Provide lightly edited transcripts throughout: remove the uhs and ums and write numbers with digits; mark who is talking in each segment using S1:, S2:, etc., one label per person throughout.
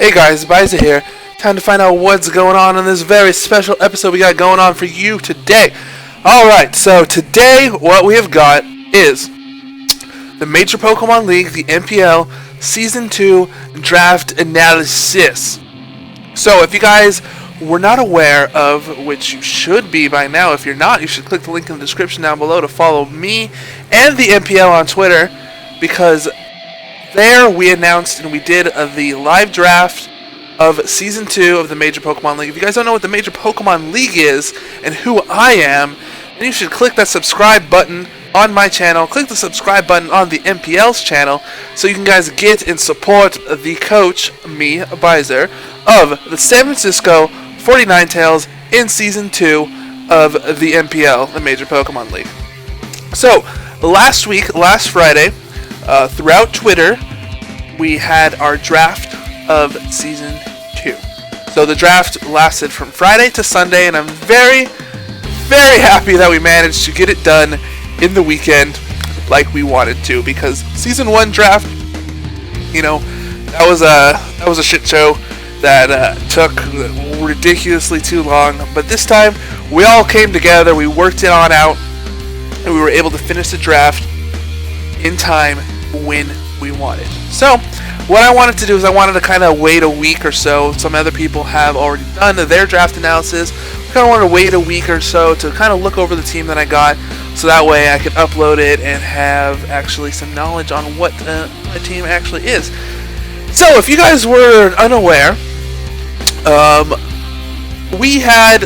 S1: Hey guys, Biza here. Time to find out what's going on in this very special episode we got going on for you today. Alright, so today what we have got is the Major Pokemon League, the MPL Season 2 Draft Analysis. So if you guys were not aware of, which you should be by now, if you're not, you should click the link in the description down below to follow me and the MPL on Twitter, because there we announced and we did the live draft of Season 2 of the Major Pokemon League. If you guys don't know what the Major Pokemon League is and who I am, then you should click that subscribe button on my channel, click the subscribe button on the MPL's channel, so you can guys get and support the coach, me, Bizer, of the San Francisco 49Tales in Season 2 of the MPL, the Major Pokemon League. So, last Friday, throughout Twitter, we had our draft of Season 2. So the draft lasted from Friday to Sunday, and I'm very, very happy that we managed to get it done in the weekend like we wanted to, because Season 1 draft, that was a shit show that took ridiculously too long. But this time, we all came together, we worked it on out, and we were able to finish the draft in time when we wanted. So what I wanted to do is I wanted to kind of wait a week or so. Some other people have already done their draft analysis. I kind of wanted to wait a week or so to kind of look over the team that I got, so that way I could upload it and have actually some knowledge on what my team actually is. So if you guys were unaware, we had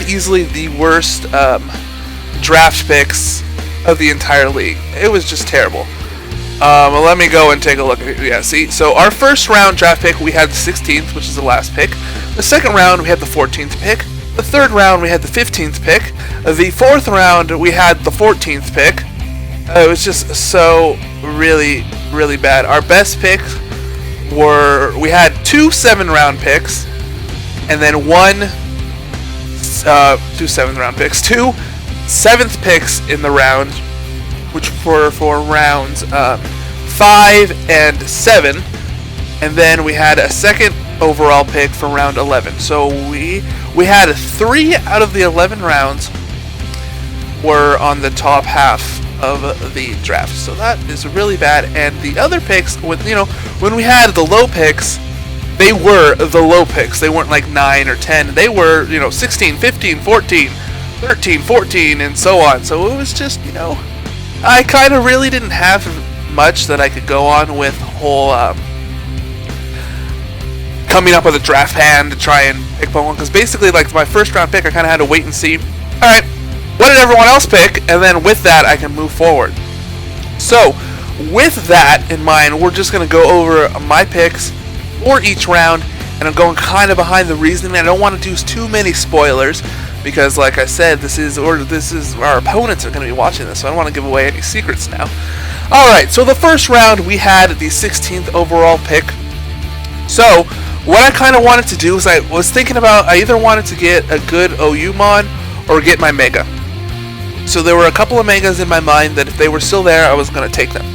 S1: easily the worst draft picks of the entire league. It was just terrible. Let me go and take a look at it. Yeah, see, so our first round draft pick, we had the 16th, which is the last pick. The second round, we had the 14th pick. The third round, we had the 15th pick. The fourth round, we had the 14th pick. It was just so really, really bad. Our best picks we had two 7-round picks, and then two 7th-round picks, two 7th picks in the round, which were for rounds 5 and 7, and then we had a second overall pick for round 11. So we had 3 out of the 11 rounds were on the top half of the draft. So that is really bad. And the other picks, when we had the low picks, they were the low picks. They weren't like 9 or 10. They were 16, 15, 14, 13, 14, and so on. So it was just, I kind of really didn't have much that I could go on with whole coming up with a draft hand to try and pick Pokemon, because basically, like, my first round pick, I kind of had to wait and see, alright, what did everyone else pick, and then with that I can move forward. So with that in mind, we're just going to go over my picks for each round, and I'm going kind of behind the reasoning. I don't want to do too many spoilers, because like I said, this is our opponents are going to be watching this, so I don't want to give away any secrets now. Alright, so the first round we had the 16th overall pick. So what I kind of wanted to do is I was thinking about, I either wanted to get a good OU-mon or get my Mega. So there were a couple of Megas in my mind that if they were still there, I was going to take them.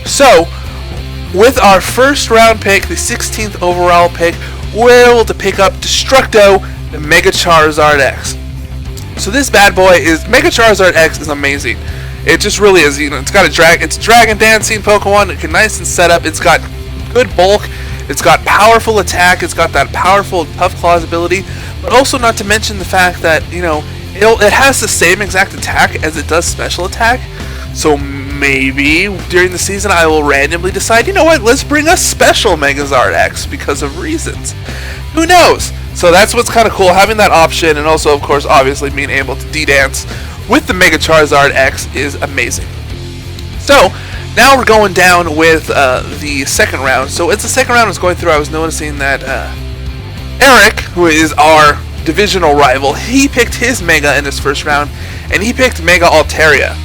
S1: So with our first round pick, the 16th overall pick, we're able to pick up Destructo, the Mega Charizard X. So this bad boy Mega Charizard X is amazing. It just really is. It's got it's a Dragon Dancing Pokemon. It's nice and set up. It's got good bulk. It's got powerful attack. It's got that powerful Tough Claws ability. But also, not to mention the fact that it has the same exact attack as it does special attack. So maybe during the season I will randomly decide, let's bring a special Megazard X because of reasons. Who knows? So that's what's kind of cool, having that option, and also, of course, obviously being able to D-Dance with the Mega Charizard X is amazing. So now we're going down with the second round. So as the second round was going through, I was noticing that Eric, who is our divisional rival, he picked his Mega in his first round, and he picked Mega Altaria.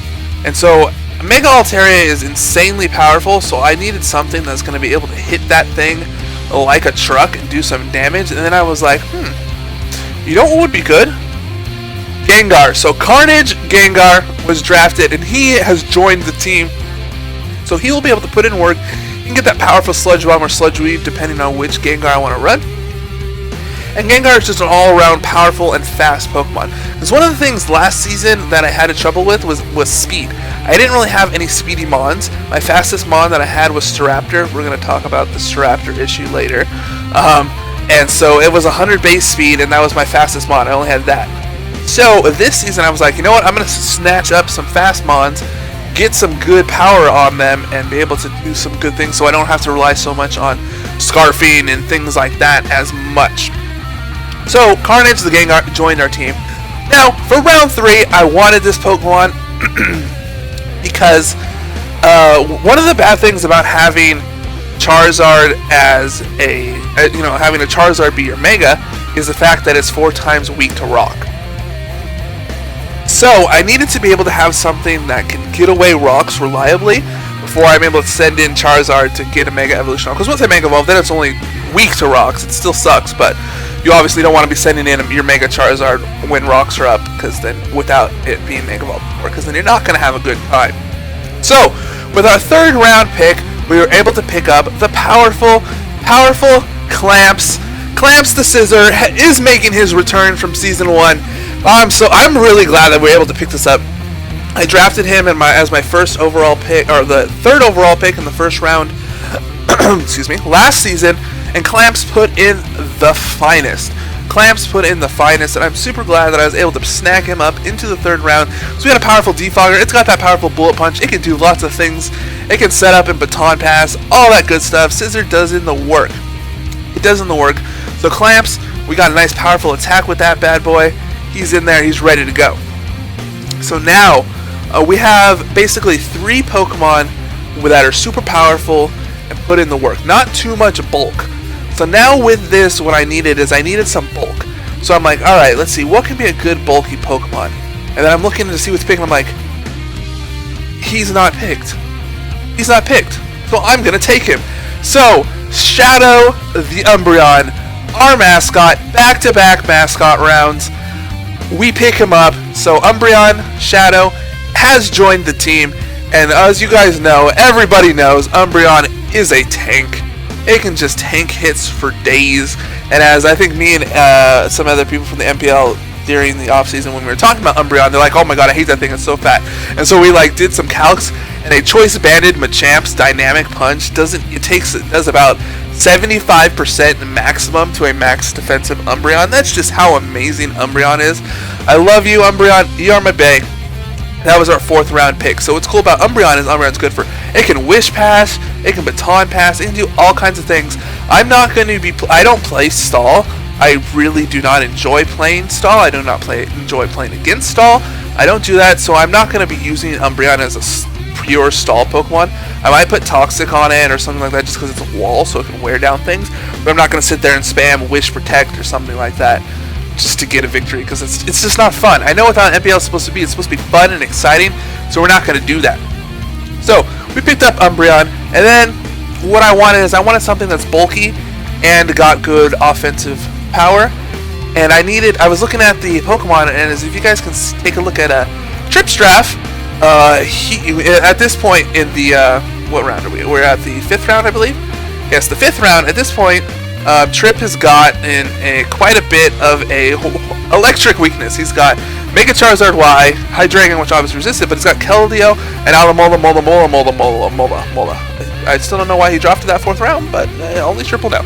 S1: And so Mega Altaria is insanely powerful, so I needed something that's going to be able to hit that thing like a truck and do some damage. And then I was like, what would be good? Gengar. So Carnage Gengar was drafted, and he has joined the team. So he will be able to put in work. can get that powerful Sludge Bomb or Sludge Weave depending on which Gengar I want to run. And Gengar is just an all-around powerful and fast Pokemon. Because one of the things last season that I had trouble with was speed. I didn't really have any speedy Mons. My fastest Mon that I had was Staraptor. We're going to talk about the Staraptor issue later. And so it was 100 base speed, and that was my fastest Mon. I only had that. So this season I was like, you know what? I'm going to snatch up some fast Mons, get some good power on them, and be able to do some good things so I don't have to rely so much on Scarfing and things like that as much. So, Carnage the Gengar joined our team. Now, for round 3, I wanted this Pokemon because one of the bad things about having Charizard as having a Charizard be your Mega is the fact that it's 4 times weak to Rock. So, I needed to be able to have something that can get away Rocks reliably before I'm able to send in Charizard to get a Mega Evolution. Because once I Mega Evolve, then it's only weak to Rocks. It still sucks, but you obviously don't want to be sending in your Mega Charizard when Rocks are up, because then without it being Mega Evolved before, because then you're not going to have a good time. So, with our 3rd round pick, we were able to pick up the powerful Clamps. Clamps the Scissor is making his return from Season 1. I'm really glad that we were able to pick this up. I drafted him as my first overall pick, or the 3rd overall pick in the first round, excuse me, last season, and Clamps put in the finest. Clamps put in the finest, and I'm super glad that I was able to snag him up into the 3rd round. So we got a powerful Defogger. It's got that powerful Bullet Punch. It can do lots of things. It can set up and Baton Pass, all that good stuff. Scissor does in the work. It does in the work. So Clamps, we got a nice powerful attack with that bad boy. He's in there. He's ready to go. So now we have basically 3 Pokemon that are super powerful and put in the work. Not too much bulk. So now with this, what I needed some bulk. So I'm like, alright, let's see, what can be a good bulky Pokemon? And then I'm looking to see what's picked, and I'm like, he's not picked. He's not picked. So I'm going to take him. So, Shadow the Umbreon, our mascot, back-to-back mascot rounds. We pick him up. So Umbreon, Shadow, has joined the team. And as you guys know, everybody knows, Umbreon is a tank. It can just tank hits for days. And as I think me and some other people from the MPL during the offseason when we were talking about Umbreon, they're like, oh my god, I hate that thing, it's so fat. And so we did some calcs, and a choice banded Machamp's dynamic punch does about 75% maximum to a max defensive Umbreon. That's just how amazing Umbreon is. I love you, Umbreon. You are my bae. That was our 4th round pick. So what's cool about Umbreon is Umbreon's good for, it can Wish Pass, it can Baton Pass, it can do all kinds of things. I don't play Stall. I really do not enjoy playing Stall. I do not enjoy playing against Stall. I don't do that, so I'm not going to be using Umbreon as a pure Stall Pokemon. I might put Toxic on it or something like that just because it's a wall so it can wear down things. But I'm not going to sit there and spam Wish Protect or something like that just to get a victory, because it's just not fun. I know what MPL is supposed to be. It's supposed to be fun and exciting, so we're not going to do that. So we picked up Umbreon, and then what I wanted something that's bulky and got good offensive power. And I was looking at the Pokemon, and as if you guys can take a look at Tripstraff, at this point in the what round are we? We're at the 5th round, I believe. Yes, the 5th round. At this point, Trip has got quite a bit of a electric weakness. He's got Mega Charizard Y, Hydreigon, which obviously resisted, but it's got Keldeo and Alamola, Mola. I still don't know why he dropped to that 4th round, but only Triple now.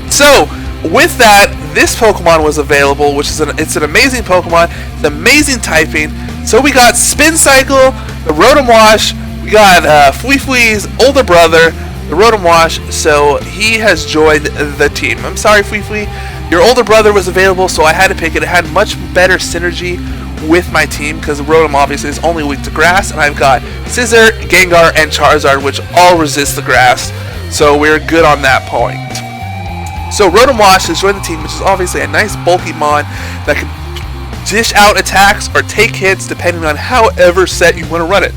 S1: So with that, this Pokemon was available, which is it's an amazing Pokemon. It's amazing typing. So we got Spin Cycle, the Rotom Wash. We got Fuifui's older brother, the Rotom Wash. So he has joined the team. I'm sorry, Fuifui. Your older brother was available, so I had to pick it. It had much better synergy with my team because Rotom obviously is only weak to grass, and I've got Scizor, Gengar, and Charizard, which all resist the grass. So we're good on that point. So Rotom Wash has joined the team, which is obviously a nice bulky mon that can dish out attacks or take hits depending on however set you want to run it.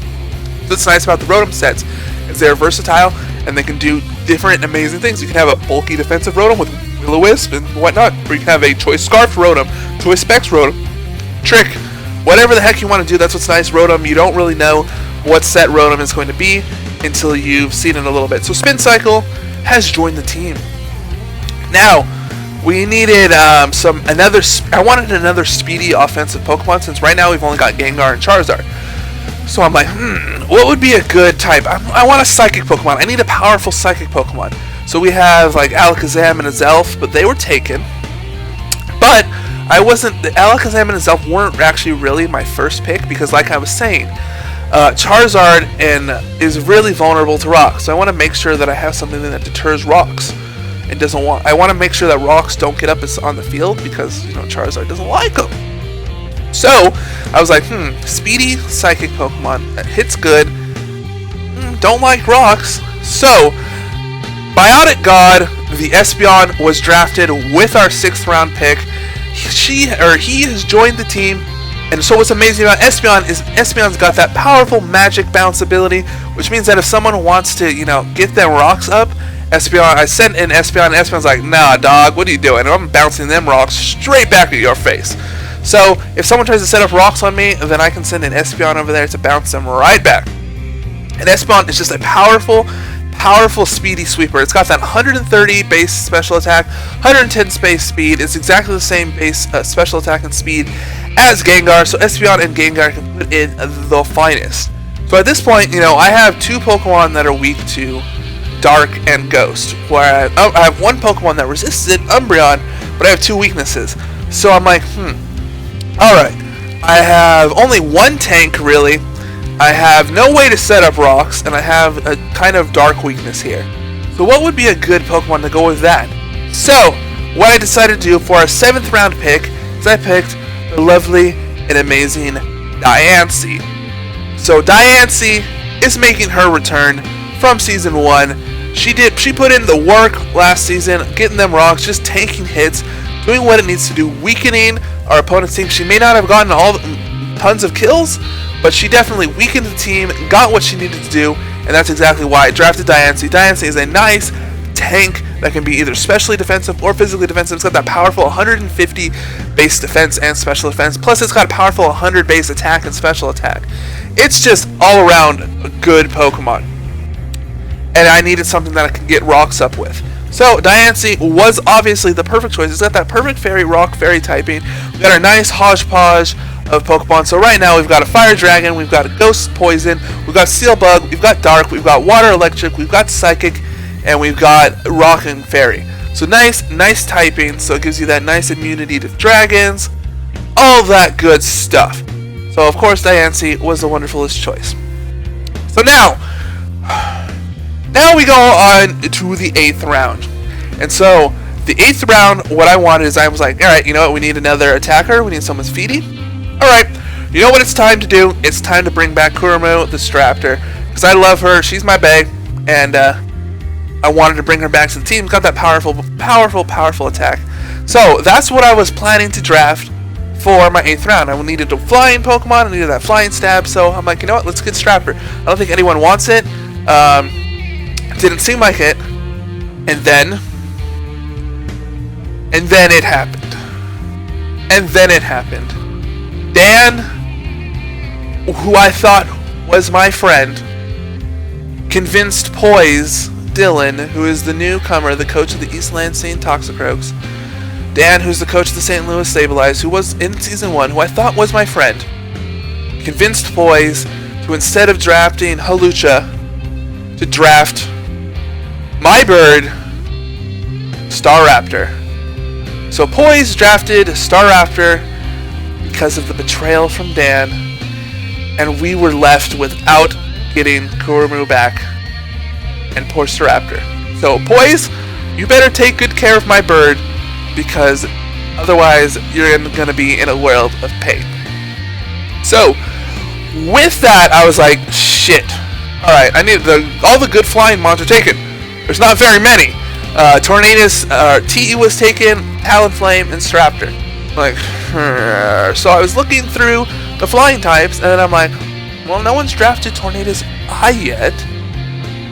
S1: So what's nice about the Rotom sets is they're versatile and they can do different amazing things. You can have a bulky defensive Rotom with Will-O-Wisp and whatnot, or you can have a Choice Scarf Rotom, Choice Specs Rotom, Trick, whatever the heck you want to do. That's what's nice. Rotom, you don't really know what set Rotom is going to be. until you've seen it a little bit. So Spin Cycle has joined the team. Now, we needed I wanted another speedy offensive Pokemon, since right now we've only got Gengar and Charizard. So I'm like, what would be a good type? I want a Psychic Pokemon. I need a powerful Psychic Pokemon. So we have like Alakazam and Azelf, but they were taken. But the Alakazam and Azelf weren't actually really my first pick, because like I was saying, Charizard is really vulnerable to rocks. So I want to make sure that I have something that deters rocks. I want to make sure that rocks don't get up on the field, because Charizard doesn't like them. So I was like, speedy Psychic Pokemon that hits good, don't like rocks. So Biotic God, the Espeon, was drafted with our 6th round pick. He has joined the team. And so what's amazing about Espeon is Espeon's got that powerful magic bounce ability, which means that if someone wants to, get them rocks up, I sent in Espeon, and Espeon's like, nah, dog, what are you doing? And I'm bouncing them rocks straight back at your face. So if someone tries to set up rocks on me, then I can send an Espeon over there to bounce them right back. And Espeon is just a powerful speedy sweeper. It's got that 130 base special attack, 110 space speed. It's exactly the same base special attack and speed as Gengar, so Espeon and Gengar can put in the finest. So at this point, I have 2 Pokemon that are weak to Dark and Ghost, where I have 1 Pokemon that resisted Umbreon, but I have 2 weaknesses. So I'm like, alright, I have only 1 tank really, I have no way to set up rocks, and I have a kind of dark weakness here. So what would be a good Pokemon to go with that? So, what I decided to do for our 7th round pick is I picked the lovely and amazing Diancie. So Diancie is making her return from Season 1. She put in the work last season, getting them rocks, just tanking hits, doing what it needs to do, weakening our opponent's team. She may not have gotten tons of kills, but she definitely weakened the team, got what she needed to do, and that's exactly why I drafted Diancie. Diancie is a nice tank that can be either specially defensive or physically defensive. It's got that powerful 150 base defense and special defense, plus it's got a powerful 100 base attack and special attack. It's just all around a good Pokemon. And I needed something that I could get rocks up with. So Diancie was obviously the perfect choice. It's got that perfect fairy rock fairy typing. We've got our nice hodgepodge of Pokemon. So right now we've got a Fire Dragon, we've got a Ghost Poison, we've got Steel Bug, we've got Dark, we've got Water Electric, we've got Psychic, and we've got Rock and Fairy. So nice typing, so it gives you that nice immunity to dragons, all that good stuff. So of course Diancie was the wonderfulest choice. So now we go on to the 8th round. And so the 8th round, what I wanted is I was like, alright, you know what, we need another attacker, we need someone speedy. Alright, you know what it's time to do? It's time to bring back Kurumu, the Straptor, because I love her, she's my bae, and I wanted to bring her back to the team. Got that powerful attack. So that's what I was planning to draft for my 8th round. I needed a flying Pokemon, I needed that flying stab, so I'm like, you know what, let's get Straptor. I don't think anyone wants it. Didn't seem like it. And then it happened. Dan, who I thought was my friend, convinced Poise, Dylan, who is the newcomer, the coach of the East Lansing Toxicroaks, Dan, who's the coach of the St. Louis Stabilized, who was in Season 1, who I thought was my friend, convinced Poise to, instead of drafting Hawlucha, to draft my bird, Staraptor. So Poise drafted Staraptor because of the betrayal from Dan, and we were left without getting Kurumu back and poor Staraptor. So Poise, you better take good care of my bird, because otherwise you're going to be in a world of pain. So with that, I was like, shit. Alright, I need all the good flying mons are taken. There's not very many. Tornadus, TE was taken, Talonflame, and Straptor. Like, so I was looking through the flying types, and then I'm like, well, no one's drafted Tornadus I yet.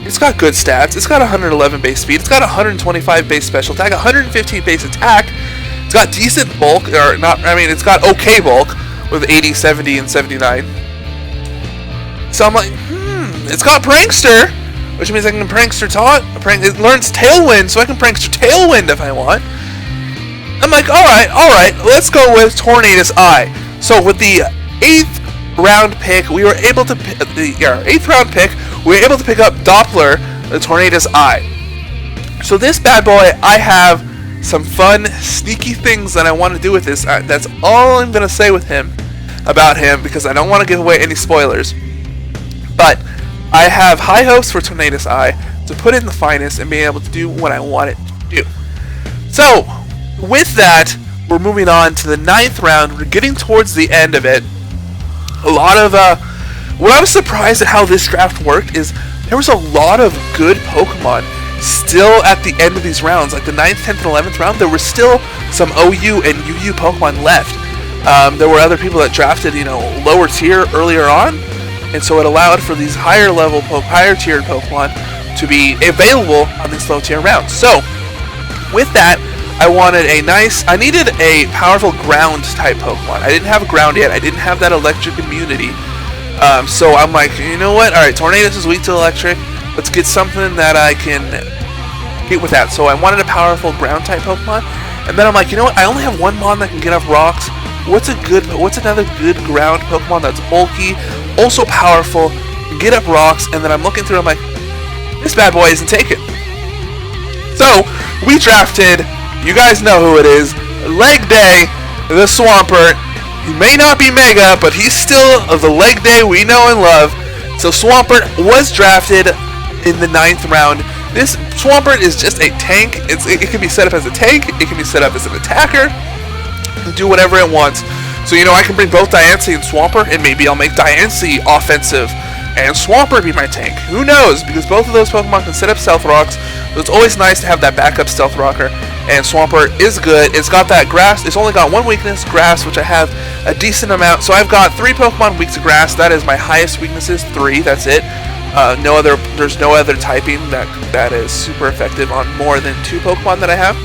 S1: It's got good stats. It's got 111 base speed. It's got 125 base special attack, 115 base attack. It's got decent bulk, or not, I mean, it's got okay bulk with 80, 70, and 79. So I'm like, it's got Prankster, which means I can Prankster Taunt. It learns Tailwind, so I can Prankster Tailwind if I want. I'm like, alright, let's go with Tornadus Eye. So with the 8th round pick, we were able to pick up Doppler, the Tornadus Eye. So this bad boy, I have some fun, sneaky things that I want to do with this. That's all I'm going to say with him, about him, because I don't want to give away any spoilers. But I have high hopes for Tornadus Eye to put in the finest and be able to do what I want it to do. So, with that, we're moving on to the 9th round. We're getting towards the end of it. A lot of, what I was surprised at how this draft worked is there was a lot of good Pokemon still at the end of these rounds. Like the 9th, 10th, and 11th round, there were still some OU and UU Pokemon left. There were other people that drafted, lower tier earlier on, and so it allowed for these higher tiered Pokemon to be available on these low tier rounds. So, with that, I needed a powerful ground type Pokemon. I didn't have a ground yet. I didn't have that electric immunity. So I'm like, you know what? Alright, Tornadus is weak to electric. Let's get something that I can get with that. So I wanted a powerful ground type Pokemon. And then I'm like, you know what? I only have one Mon that can get up rocks. What's another good ground Pokemon that's bulky, also powerful, get up rocks? And then I'm looking through, I'm like, this bad boy isn't taken. So we drafted, you guys know who it is, Leg Day, the Swampert. He may not be Mega, but he's still the Leg Day we know and love. So Swampert was drafted in the 9th round. This Swampert is just a tank. It can be set up as a tank, it can be set up as an attacker, do whatever it wants. So I can bring both Diancie and Swampert, and maybe I'll make Diancie offensive and Swampert be my tank. Who knows? Because both of those Pokemon can set up Stealth Rocks, so it's always nice to have that backup Stealth Rocker. And Swampert is good. It's got that Grass. It's only got one weakness, Grass, which I have a decent amount. So I've got 3 Pokemon weak to Grass. That is my highest weaknesses, 3. That's it. There's no other typing that is super effective on more than 2 Pokemon that I have.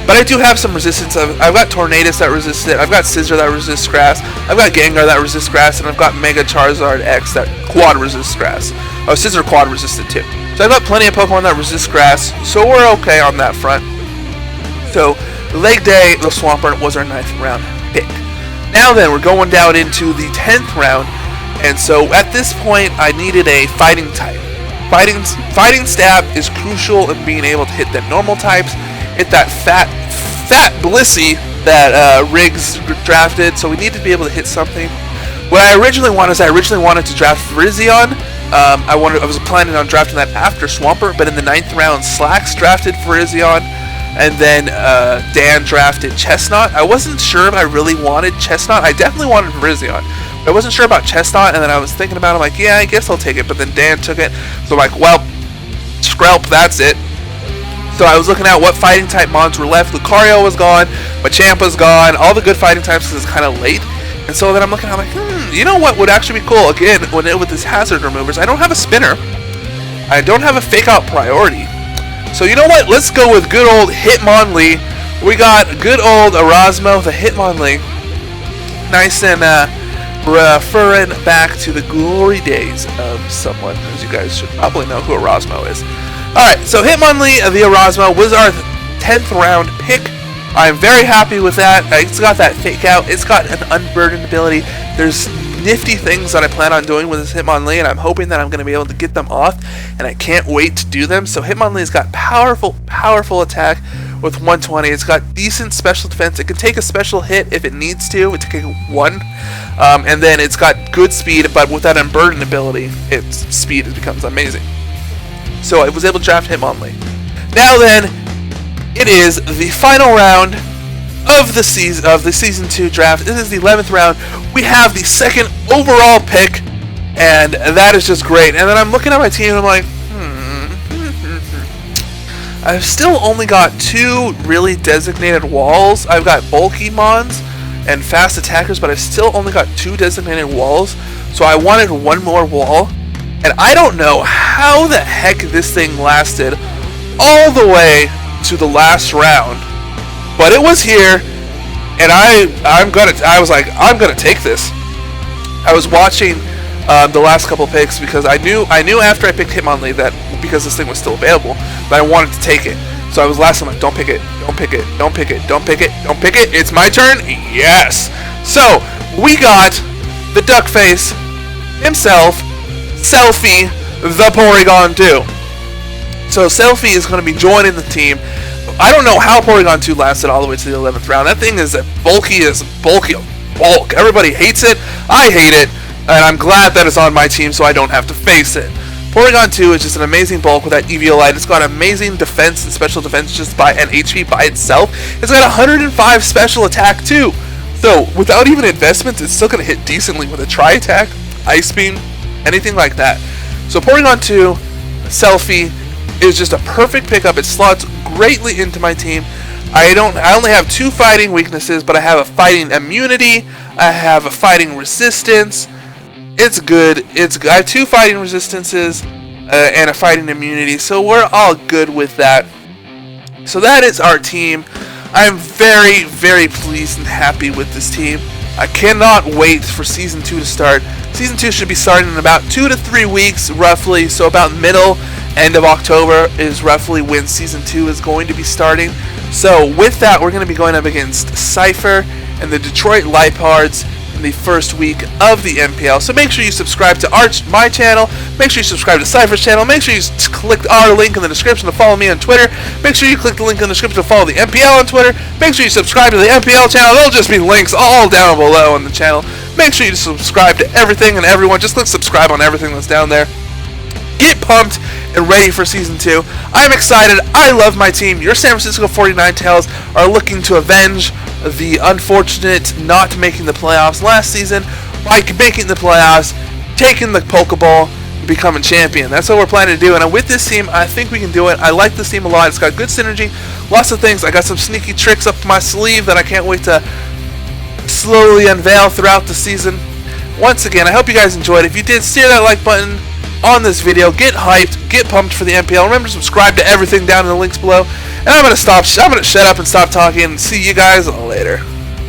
S1: But I do have some resistance. I've got Tornadus that resists it. I've got Scizor that resists Grass. I've got Gengar that resists Grass, and I've got Mega Charizard X that quad resists Grass. Oh, Scizor quad resisted too. So I've got plenty of Pokemon that resist Grass, so we're okay on that front. So Leg Day, the Swampert was our 9th round pick. Now then, we're going down into the 10th round, and so at this point, I needed a fighting type. Fighting Stab is crucial in being able to hit the normal types, hit that fat Blissey that Riggs drafted, so we need to be able to hit something. What I originally wanted to draft Virizion. I was planning on drafting that after Swampert, but in the 9th round, Slacks drafted Virizion, and then Dan drafted Chestnut. I wasn't sure if I really wanted Chestnut. I definitely wanted Virizion, but I wasn't sure about Chestnut, and then I was thinking about it, I'm like, yeah, I guess I'll take it, but then Dan took it, so I'm like, well, Skrelp, that's it. So I was looking at what fighting type mons were left. Lucario was gone, Machampa's gone, all the good fighting types because it's kind of late. And so then I'm looking, I'm like, you know what would actually be cool? Again, with this hazard removers, I don't have a spinner. I don't have a fake out priority. So you know what? Let's go with good old Hitmonlee. We got good old Erasmo, the Hitmonlee. Nice and referring back to the glory days of someone, as you guys should probably know who Erasmo is. Alright, so Hitmonlee, the Erasmo, was our 10th round pick. I'm very happy with that. It's got that fake out. It's got an unburdened ability. There's nifty things that I plan on doing with this Hitmonlee, and I'm hoping that I'm going to be able to get them off, and I can't wait to do them. So Hitmonlee's got powerful attack with 120. It's got decent special defense. It can take a special hit if it needs to. It can take 1. And then it's got good speed, but with that unburdened ability, its speed becomes amazing. So I was able to draft Hitmonlee. Now then, it is the final round of the season 2 draft. This is the 11th round. We have the 2nd overall pick, and that is just great. And then I'm looking at my team and I'm like, I've still only got 2 really designated walls. I've got bulky mons and fast attackers, but I've still only got 2 designated walls. So I wanted 1 more wall. And I don't know how the heck this thing lasted all the way to the last round, but it was here, and I was like, I'm gonna take this. I was watching the last couple picks, because I knew after I picked Hitmonlee that because this thing was still available that I wanted to take it. So I was last time like, don't pick it, don't pick it, don't pick it, don't pick it, don't pick it. It's my turn. Yes. So we got the duck face himself, Selfie the Porygon 2. So Selfie is going to be joining the team. I don't know how Porygon 2 lasted all the way to the 11th round. That thing is bulky as bulky bulk. Everybody hates it. I hate it. And I'm glad that it's on my team so I don't have to face it. Porygon 2 is just an amazing bulk with that Eviolite. It's got amazing defense and special defense just by an HP by itself. It's got 105 special attack too. So without even investments, it's still going to hit decently with a Tri-Attack, Ice Beam, anything like that. So Porygon 2, Selfie, is just a perfect pickup. It slots greatly into my team. I only have 2 fighting weaknesses, but I have a fighting immunity. I have a fighting resistance. It's good. I have 2 fighting resistances and a fighting immunity, so we're all good with that. So that is our team. I'm very, very pleased and happy with this team. I cannot wait for Season 2 to start. Season 2 should be starting in about 2 to 3 weeks, roughly, so about end of October is roughly when Season 2 is going to be starting. So with that, we're going to be going up against Cypher and the Detroit Lipards in the first week of the MPL. So make sure you subscribe to my channel, make sure you subscribe to Cypher's channel, make sure you click our link in the description to follow me on Twitter, make sure you click the link in the description to follow the MPL on Twitter, make sure you subscribe to the MPL channel. There'll just be links all down below on the channel. Make sure you subscribe to everything and everyone. Just click subscribe on everything that's down there. Get pumped and ready for Season 2. I'm excited. I love my team. Your San Francisco 49Tales are looking to avenge the unfortunate not making the playoffs last season by making the playoffs, taking the Pokeball, and becoming champion. That's what we're planning to do. And with this team, I think we can do it. I like this team a lot. It's got good synergy, lots of things. I got some sneaky tricks up my sleeve that I can't wait to slowly unveil throughout the season. Once again, I hope you guys enjoyed. If you did, steer that like button on this video, get hyped, get pumped for the MPL. Remember to subscribe to everything down in the links below. And I'm gonna shut up and stop talking and see you guys later.